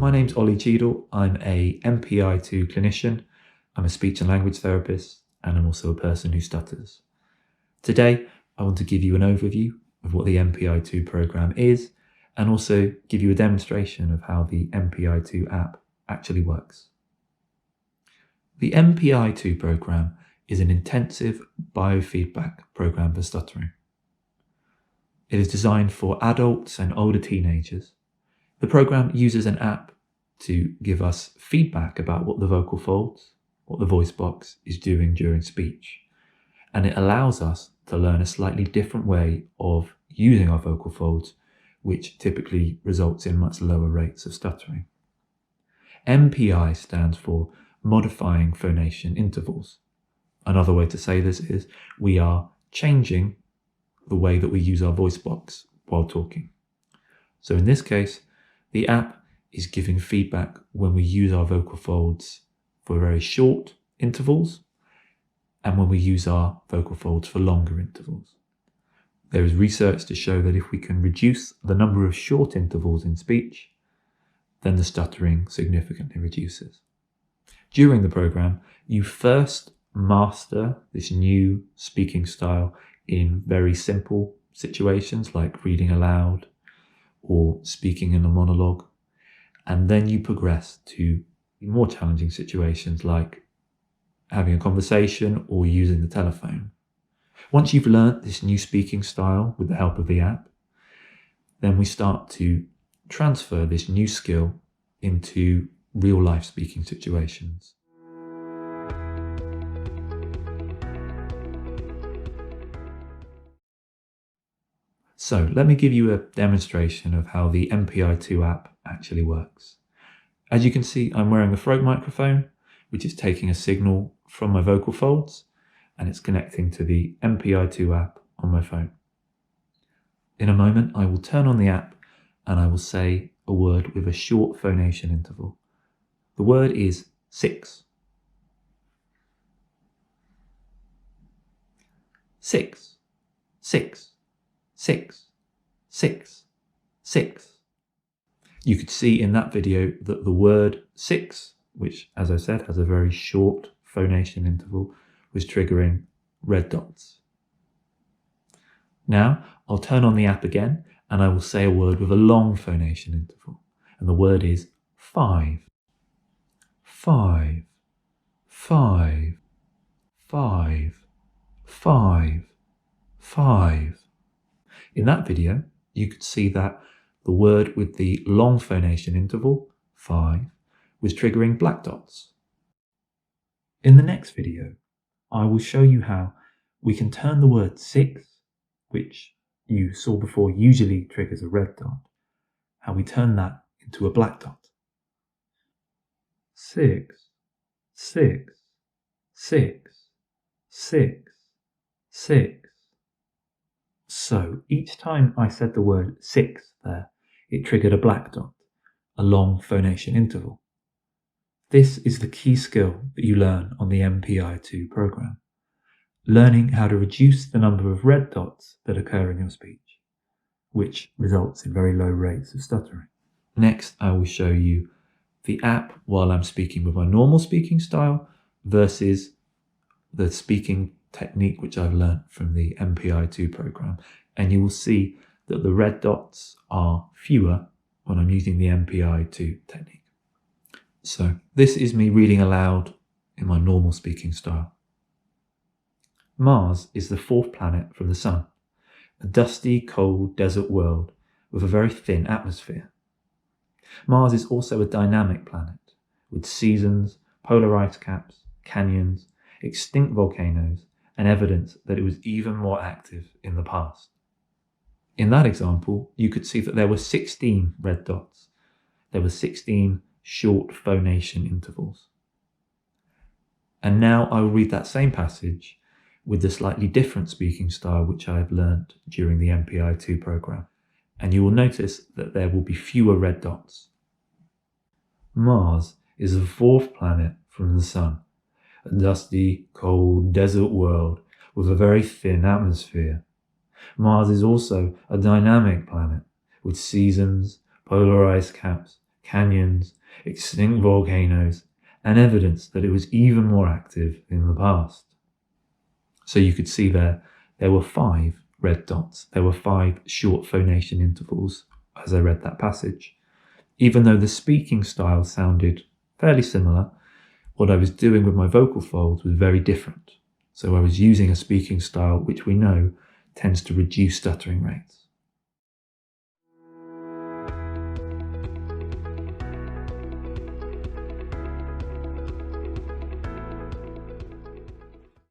My name's Ollie Cheadle. I'm a MPI-2 clinician. I'm a speech and language therapist, and I'm also a person who stutters. Today, I want to give you an overview of what the MPI-2 program is, and also give you a demonstration of how the MPI-2 app actually works. The MPI-2 program is an intensive biofeedback program for stuttering. It is designed for adults and older teenagers. The program uses an app to give us feedback about what the vocal folds, what the voice box is doing during speech. And it allows us to learn a slightly different way of using our vocal folds, which typically results in much lower rates of stuttering. MPI stands for modifying phonation intervals. Another way to say this is we are changing the way that we use our voice box while talking. So in this case, the app is giving feedback when we use our vocal folds for very short intervals and when we use our vocal folds for longer intervals. There is research to show that if we can reduce the number of short intervals in speech, then the stuttering significantly reduces. During the program, you first master this new speaking style in very simple situations like reading aloud or speaking in a monologue, and then you progress to more challenging situations like having a conversation or using the telephone. Once you've learnt this new speaking style with the help of the app, then we start to transfer this new skill into real life speaking situations. So let me give you a demonstration of how the MPI-2 app actually works. As you can see, I'm wearing a throat microphone, which is taking a signal from my vocal folds, and it's connecting to the MPI-2 app on my phone. In a moment, I will turn on the app and I will say a word with a short phonation interval. The word is 6. 6, 6, 6, 6, 6. You could see in that video that the word 6, which as I said has a very short phonation interval, was triggering red dots. Now I'll turn on the app again and I will say a word with a long phonation interval, and the word is 5. 5, 5, 5, 5, 5. In that video, you could see that the word with the long phonation interval, 5, was triggering black dots. In the next video, I will show you how we can turn the word 6, which you saw before usually triggers a red dot, how we turn that into a black dot. 6, 6, 6, 6, 6. So each time I said the word 6 there, it triggered a black dot, a long phonation interval. This is the key skill that you learn on the MPI-2 program, learning how to reduce the number of red dots that occur in your speech, which results in very low rates of stuttering. Next, I will show you the app while I'm speaking with my normal speaking style versus the speaking technique which I've learned from the MPI-2 program, and you will see that the red dots are fewer when I'm using the MPI-2 technique. So this is me reading aloud in my normal speaking style. Mars is the 4th planet from the Sun, a dusty, cold desert world with a very thin atmosphere. Mars is also a dynamic planet with seasons, polar ice caps, canyons, extinct volcanoes, and evidence that it was even more active in the past. In that example, you could see that there were 16 red dots. There were 16 short phonation intervals. And now I will read that same passage with the slightly different speaking style which I have learned during the MPI-2 program, and you will notice that there will be fewer red dots. Mars is the 4th planet from the Sun, a dusty, cold desert world with a very thin atmosphere. Mars is also a dynamic planet with seasons, polar ice caps, canyons, extinct volcanoes, and evidence that it was even more active in the past. So you could see there were 5 red dots. There were 5 short phonation intervals as I read that passage. Even though the speaking style sounded fairly similar, what I was doing with my vocal folds was very different. So I was using a speaking style which we know tends to reduce stuttering rates.